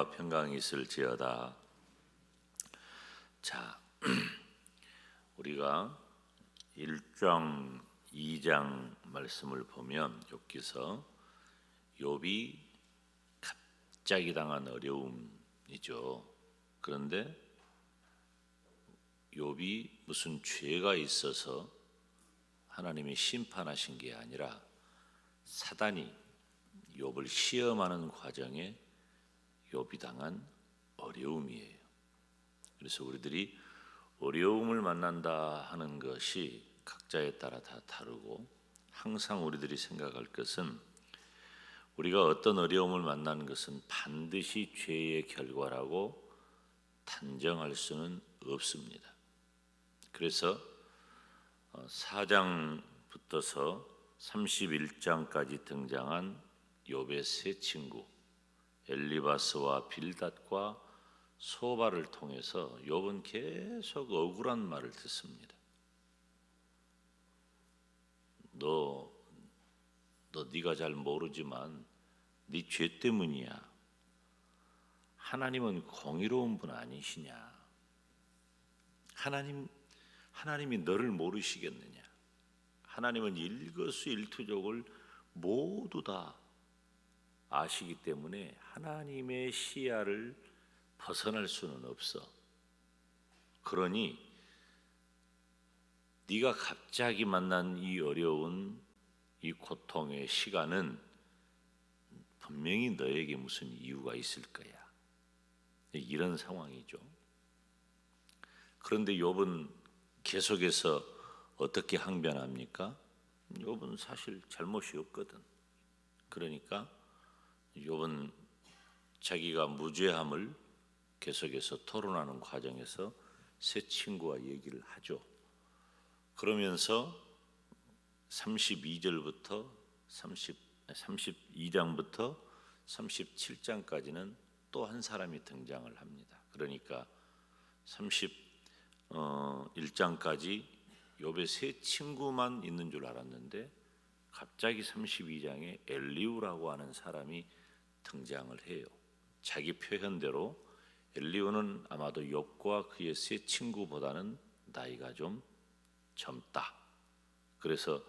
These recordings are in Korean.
은혜와 평강이 있을지어다. 자, 우리가 1장, 2장 말씀을 보면 욥기서 욥이 갑자기 당한 어려움이죠. 그런데 욥이 무슨 죄가 있어서 하나님이 심판하신 게 아니라 사단이 욥을 시험하는 과정에 욥이 당한 어려움이에요. 그래서 우리들이 어려움을 만난다 하는 것이 각자에 따라 다 다르고, 항상 우리들이 생각할 것은 우리가 어떤 어려움을 만나는 것은 반드시 죄의 결과라고 단정할 수는 없습니다. 그래서 4장부터서 31장까지 등장한 욥의 세 친구 엘리바스와 빌닷과 소바를 통해서 욥은 계속 억울한 말을 듣습니다. 네가 잘 모르지만 네 죄 때문이야. 하나님은 공의로운 분 아니시냐? 하나님이 너를 모르시겠느냐? 하나님은 일거수일투족을 모두 다 아시기 때문에 하나님의 시야를 벗어날 수는 없어. 그러니 네가 갑자기 만난 이 어려운 이 고통의 시간은 분명히 너에게 무슨 이유가 있을 거야. 이런 상황이죠. 그런데 욥은 계속해서 어떻게 항변합니까? 욥은 사실 잘못이 없거든. 그러니까 욥은 자기가 무죄함을 계속해서 토론하는 과정에서 세 친구와 얘기를 하죠. 그러면서 32장부터 37장까지는 또 한 사람이 등장을 합니다. 그러니까 31장까지 욥의 세 친구만 있는 줄 알았는데 갑자기 32장에 엘리후라고 하는 사람이 등장을 해요. 자기 표현대로 엘리후는 아마도 욥과 그의 세 친구보다는 나이가 좀 젊다. 그래서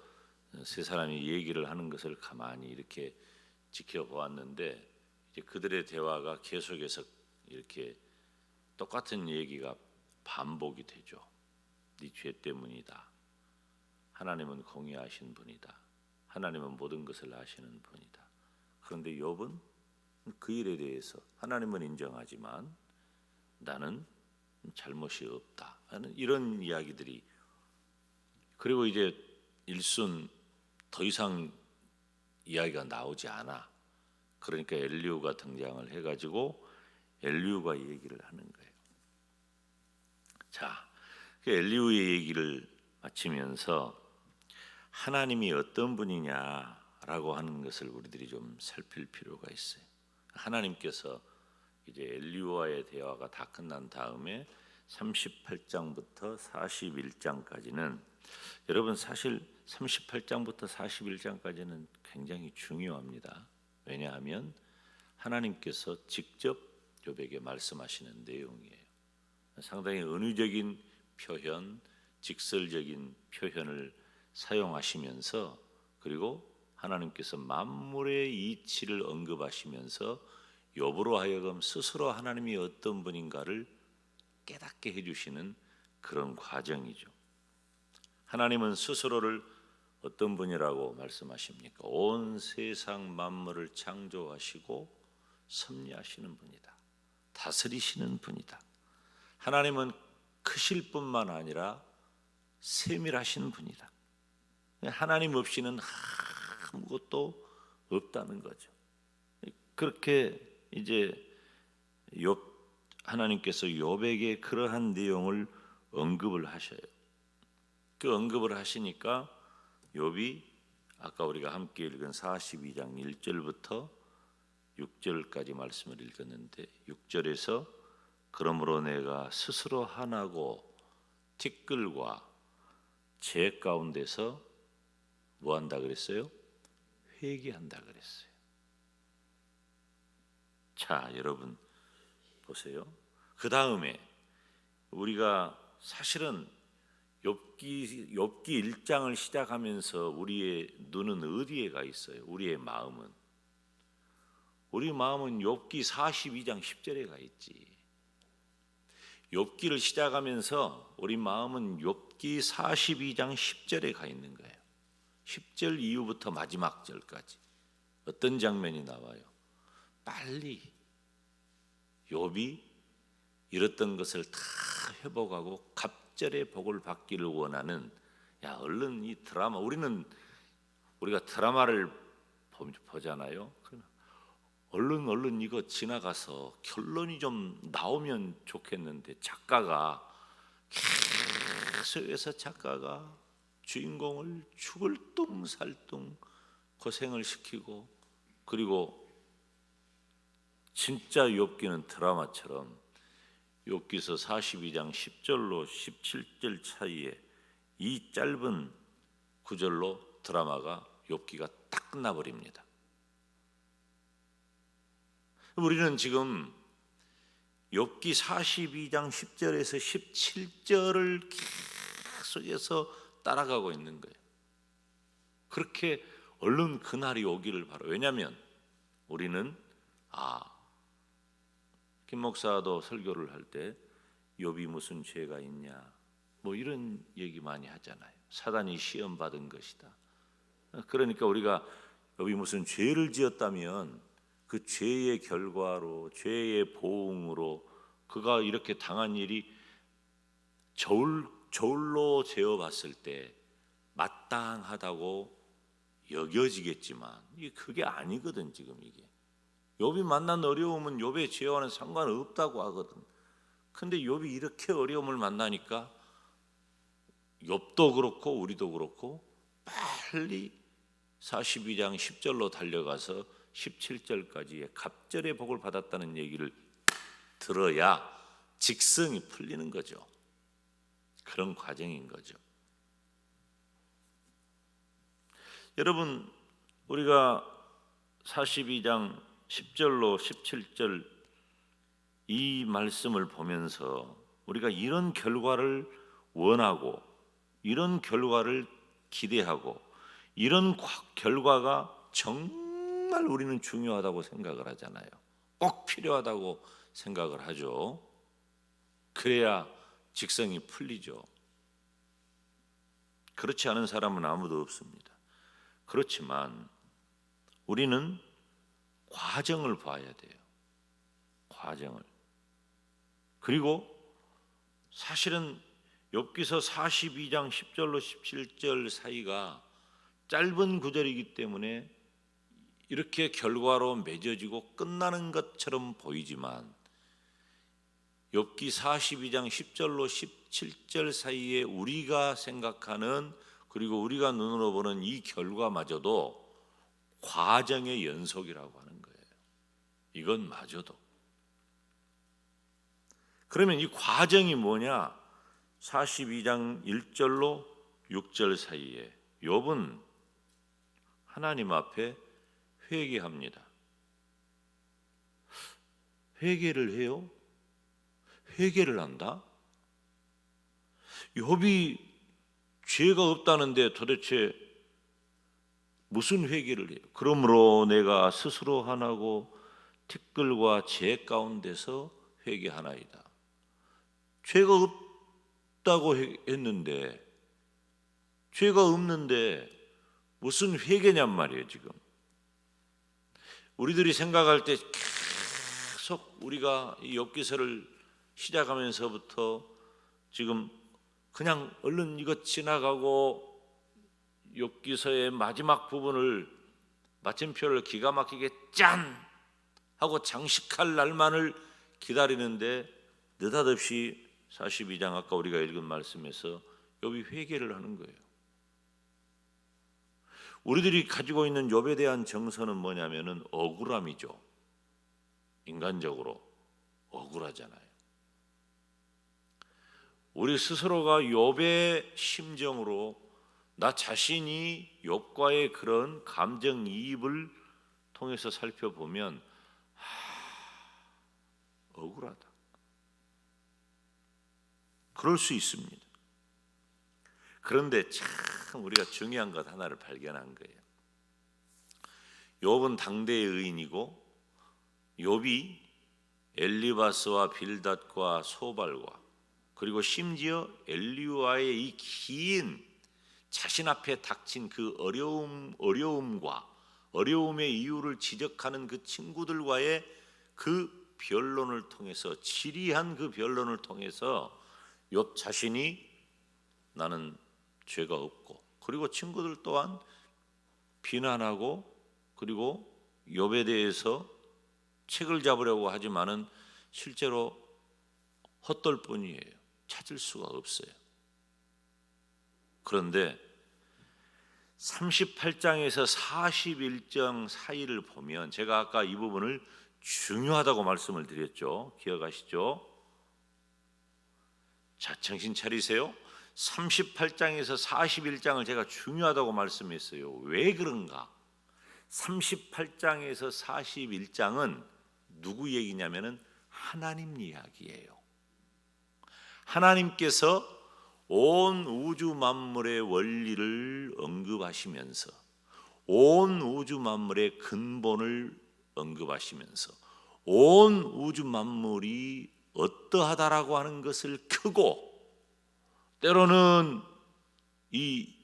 세 사람이 얘기를 하는 것을 가만히 이렇게 지켜보았는데, 이제 그들의 대화가 계속해서 이렇게 똑같은 얘기가 반복이 되죠. 네 죄 때문이다. 하나님은 공의하신 분이다. 하나님은 모든 것을 아시는 분이다. 그런데 욥은 그 일에 대해서 하나님은 인정하지만 나는 잘못이 없다 하는 이런 이야기들이, 그리고 이제 일순 더 이상 이야기가 나오지 않아. 그러니까 엘리후가 등장을 해가지고 엘리후가 얘기를 하는 거예요. 자, 엘리후의 얘기를 마치면서 하나님이 어떤 분이냐라고 하는 것을 우리들이 좀 살필 필요가 있어요. 하나님께서 이제 엘리후와의 대화가 다 끝난 다음에 38장부터 41장까지는, 여러분 사실 38장부터 41장까지는 굉장히 중요합니다. 왜냐하면 하나님께서 직접 욥에게 말씀하시는 내용이에요. 상당히 은유적인 표현, 직설적인 표현을 사용하시면서, 그리고 하나님께서 만물의 이치를 언급하시면서 욥으로 하여금 스스로 하나님이 어떤 분인가를 깨닫게 해주시는 그런 과정이죠. 하나님은 스스로를 어떤 분이라고 말씀하십니까? 온 세상 만물을 창조하시고 섭리하시는 분이다. 다스리시는 분이다. 하나님은 크실 뿐만 아니라 세밀하신 분이다. 하나님 없이는 아무것도 없다는 거죠. 그렇게 이제 하나님께서 욥에게 그러한 내용을 언급을 하셔요. 그 언급을 하시니까 욥이 아까 우리가 함께 읽은 42장 1절부터 6절까지 말씀을 읽었는데, 6절에서 그러므로 내가 스스로 화나고 티끌과 죄 가운데서 뭐 한다 그랬어요? 회개한다 그랬어요. 자, 여러분, 보세요. 그 다음에 우리가 사실은 욥기 1장을 시작하면서 우리의 눈은 어디에 가 있어요? 우리의 마음은 욥기 42장 10절에 가 있지. 욥기를 시작하면서 우리 마음은 욥기 42장 10절에 가 있는 거예요. 10절 이후부터 마지막 절까지 어떤 장면이 나와요? 빨리 욥이 잃었던 것을 다 회복하고 갑절의 복을 받기를 원하는, 야 얼른 이 드라마, 우리가 드라마를 보잖아요. 그러면 얼른 이거 지나가서 결론이 좀 나오면 좋겠는데 작가가 계속해서 주인공을 죽을 뚱살뚱 고생을 시키고, 그리고 진짜 욥기는 드라마처럼 욥기서 42장 10절로 17절 사이에 이 짧은 구절로 드라마가 욥기가 딱 끝나버립니다. 우리는 지금 욥기 42장 10절에서 17절을 계속해서 따라가고 있는 거예요. 그렇게 얼른 그날이 오기를 바라요. 왜냐하면 우리는 김 목사도 설교를 할 때 욥이 무슨 죄가 있냐 뭐 이런 얘기 많이 하잖아요. 사단이 시험 받은 것이다. 그러니까 우리가 욥이 무슨 죄를 지었다면 그 죄의 결과로, 죄의 보응으로 그가 이렇게 당한 일이 저울로 재어 봤을 때 마땅하다고 여겨지겠지만 이게 그게 아니거든. 지금 이게 욥이 만난 어려움은 욥의 죄와는 상관없다고 하거든. 근데 욥이 이렇게 어려움을 만나니까 욥도 그렇고 우리도 그렇고 빨리 42장 10절로 달려가서 17절까지의 갑절의 복을 받았다는 얘기를 들어야 직성이 풀리는 거죠. 그런 과정인 거죠. 여러분, 우리가 42장 10절로 17절 이 말씀을 보면서 우리가 이런 결과를 원하고 이런 결과를 기대하고 이런 결과가 정말 우리는 중요하다고 생각을 하잖아요. 꼭 필요하다고 생각을 하죠. 그래야 직성이 풀리죠. 그렇지 않은 사람은 아무도 없습니다. 그렇지만 우리는 과정을 봐야 돼요. 과정을. 그리고 사실은 욥기서 42장 10절로 17절 사이가 짧은 구절이기 때문에 이렇게 결과로 맺어지고 끝나는 것처럼 보이지만 욥기 42장 10절로 17절 사이에 우리가 생각하는, 그리고 우리가 눈으로 보는 이 결과마저도 과정의 연속이라고 하는 거예요. 이건 마저도. 그러면 이 과정이 뭐냐? 42장 1절로 6절 사이에 욥은 하나님 앞에 회개합니다. 회개를 해요? 회개를 한다? 욥이 죄가 없다는데 도대체 무슨 회개를 해요? 그러므로 내가 스스로 하나고 티끌과 재 가운데서 회개하나이다. 죄가 없다고 했는데, 죄가 없는데 무슨 회개냔 말이에요. 지금 우리들이 생각할 때 계속 우리가 이 욥기서를 시작하면서부터 지금 그냥 얼른 이것 지나가고 욥기서의 마지막 부분을 마침표를 기가 막히게 짠 하고 장식할 날만을 기다리는데 느닷없이 42장 아까 우리가 읽은 말씀에서 욥이 회개를 하는 거예요. 우리들이 가지고 있는 욥에 대한 정서는 뭐냐면은 억울함이죠. 인간적으로 억울하잖아요. 우리 스스로가 욥의 심정으로 나 자신이 욥과의 그런 감정이입을 통해서 살펴보면 억울하다. 그럴 수 있습니다. 그런데 참 우리가 중요한 것 하나를 발견한 거예요. 욥은 당대의 의인이고 욥이 엘리바스와 빌닷과 소발과 그리고 심지어 엘리후와의 이 긴 자신 앞에 닥친 그 어려움과 어려움의 이유를 지적하는 그 친구들과의 그 변론을 통해서, 지리한 그 변론을 통해서 욥 자신이 나는 죄가 없고, 그리고 친구들 또한 비난하고 그리고 욥에 대해서 책을 잡으려고 하지만은 실제로 헛될 뿐이에요. 찾을 수가 없어요. 그런데 38장에서 41장 사이를 보면, 제가 아까 이 부분을 중요하다고 말씀을 드렸죠. 기억하시죠? 자, 정신 차리세요. 38장에서 41장을 제가 중요하다고 말씀했어요. 왜 그런가? 38장에서 41장은 누구 얘기냐면은 하나님 이야기예요. 하나님께서 온 우주 만물의 원리를 언급하시면서, 온 우주 만물의 근본을 언급하시면서, 온 우주 만물이 어떠하다라고 하는 것을 크고, 때로는 이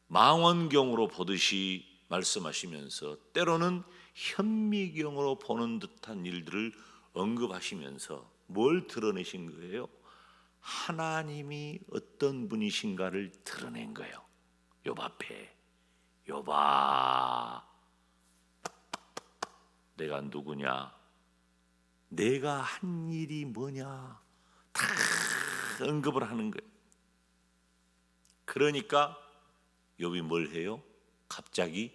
망원경으로 보듯이 말씀하시면서, 때로는 현미경으로 보는 듯한 일들을 언급하시면서 뭘 드러내신 거예요? 하나님이 어떤 분이신가를 드러낸 거예요. 욥 앞에, 욥아, 내가 누구냐? 내가 한 일이 뭐냐? 다 언급을 하는 거예요. 그러니까 욥이 뭘 해요? 갑자기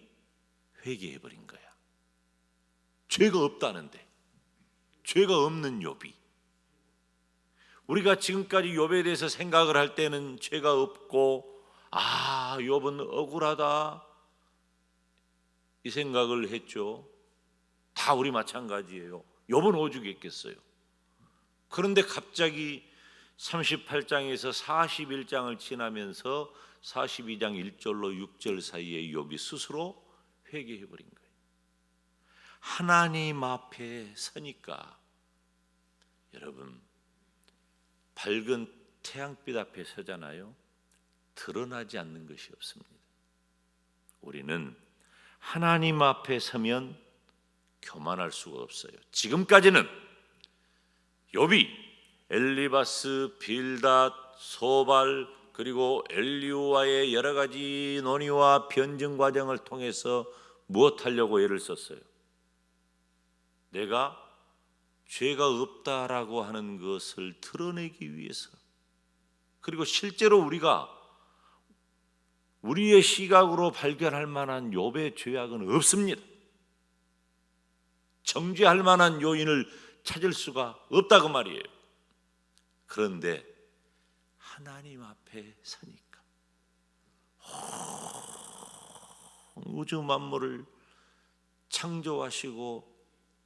회개해 버린 거야. 죄가 없다는데, 죄가 없는 욥이. 우리가 지금까지 욥에 대해서 생각을 할 때는 죄가 없고, 아, 욥은 억울하다, 이 생각을 했죠. 다 우리 마찬가지예요. 욥은 오죽했겠어요. 그런데 갑자기 38장에서 41장을 지나면서 42장 1절로 6절 사이에 욥이 스스로 회개해 버린 거예요. 하나님 앞에 서니까, 여러분, 밝은 태양빛 앞에 서잖아요. 드러나지 않는 것이 없습니다. 우리는 하나님 앞에 서면 교만할 수가 없어요. 지금까지는 욥이 엘리바스, 빌닷, 소발, 그리고 엘리후와의 여러 가지 논의와 변증 과정을 통해서 무엇하려고 애를 썼어요? 내가 죄가 없다라고 하는 것을 드러내기 위해서. 그리고 실제로 우리가 우리의 시각으로 발견할 만한 욥의 죄악은 없습니다. 정죄할 만한 요인을 찾을 수가 없다고 말이에요. 그런데 하나님 앞에 서니까, 우주 만물을 창조하시고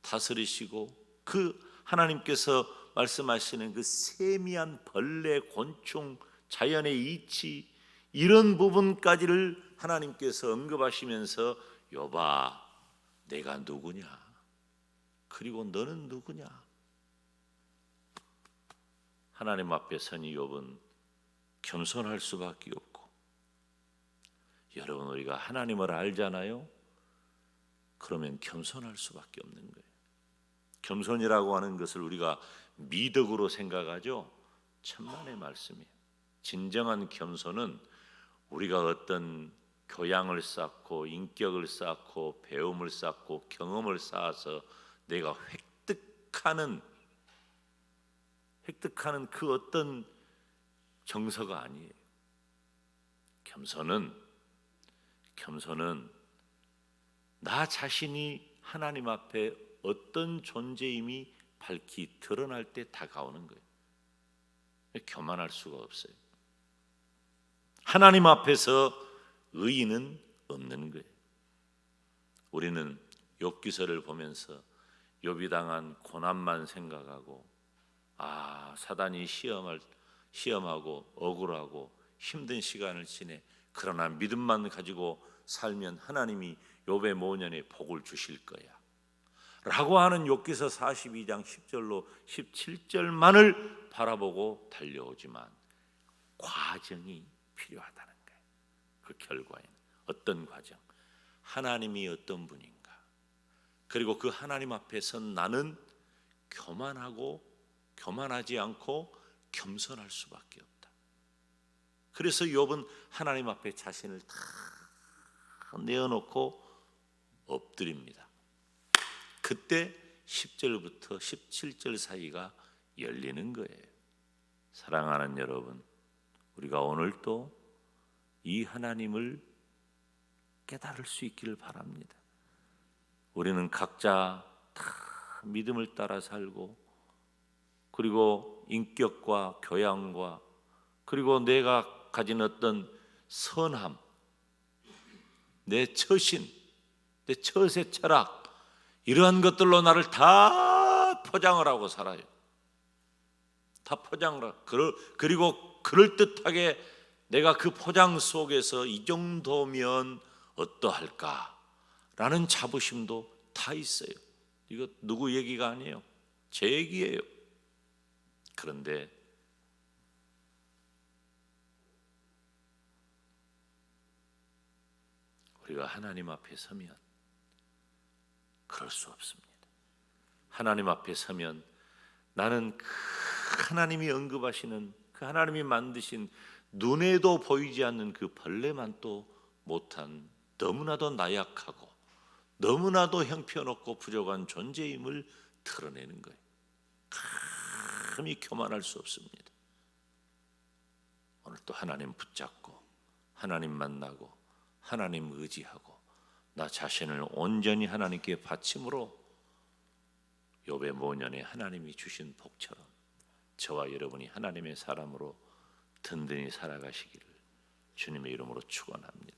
다스리시고, 그 하나님께서 말씀하시는 그 세미한 벌레, 곤충, 자연의 이치, 이런 부분까지를 하나님께서 언급하시면서, 욥아, 내가 누구냐? 그리고 너는 누구냐? 하나님 앞에 서니 욥은 겸손할 수밖에 없고, 여러분, 우리가 하나님을 알잖아요. 그러면 겸손할 수밖에 없는 거예요. 겸손이라고 하는 것을 우리가 미덕으로 생각하죠. 천만의 말씀이에요. 진정한 겸손은 우리가 어떤 교양을 쌓고 인격을 쌓고 배움을 쌓고 경험을 쌓아서 내가 획득하는 그 어떤 정서가 아니에요. 겸손은 나 자신이 하나님 앞에 어떤 존재임이 밝히 드러날 때 다가오는 거예요. 교만할 수가 없어요. 하나님 앞에서 의인은 없는 거예요. 우리는 욥기서를 보면서 욥이 당한 고난만 생각하고 사단이 시험하고 억울하고 힘든 시간을 지내. 그러나 믿음만 가지고 살면 하나님이 욥의 모년에 복을 주실 거야 라고 하는 욥기서 42장 10절로 17절만을 바라보고 달려오지만 과정이 필요하다는 거예요. 그 결과에는 어떤 과정, 하나님이 어떤 분인가, 그리고 그 하나님 앞에 선 나는 교만하지 않고 겸손할 수밖에 없다. 그래서 욥은 하나님 앞에 자신을 다 내어놓고 엎드립니다. 그때 10절부터 17절 사이가 열리는 거예요. 사랑하는 여러분, 우리가 오늘도 이 하나님을 깨달을 수 있기를 바랍니다. 우리는 각자 다 믿음을 따라 살고, 그리고 인격과 교양과, 그리고 내가 가진 어떤 선함, 내 처신, 내 처세 철학, 이러한 것들로 나를 다 포장을 하고 살아요. 다 포장을 하고, 그리고 그럴듯하게 내가 그 포장 속에서 이 정도면 어떠할까라는 자부심도 다 있어요. 이거 누구 얘기가 아니에요. 제 얘기예요. 그런데 우리가 하나님 앞에 서면 그럴 수 없습니다. 하나님 앞에 서면 나는 그 하나님이 언급하시는, 그 하나님이 만드신 눈에도 보이지 않는 그 벌레만도 못한 너무나도 나약하고 너무나도 형편없고 부족한 존재임을 드러내는 거예요. 감히 교만할 수 없습니다. 오늘 또 하나님 붙잡고 하나님 만나고 하나님 의지하고 나 자신을 온전히 하나님께 바침으로 욥의 모년에 하나님이 주신 복처럼 저와 여러분이 하나님의 사람으로 든든히 살아가시기를 주님의 이름으로 축원합니다.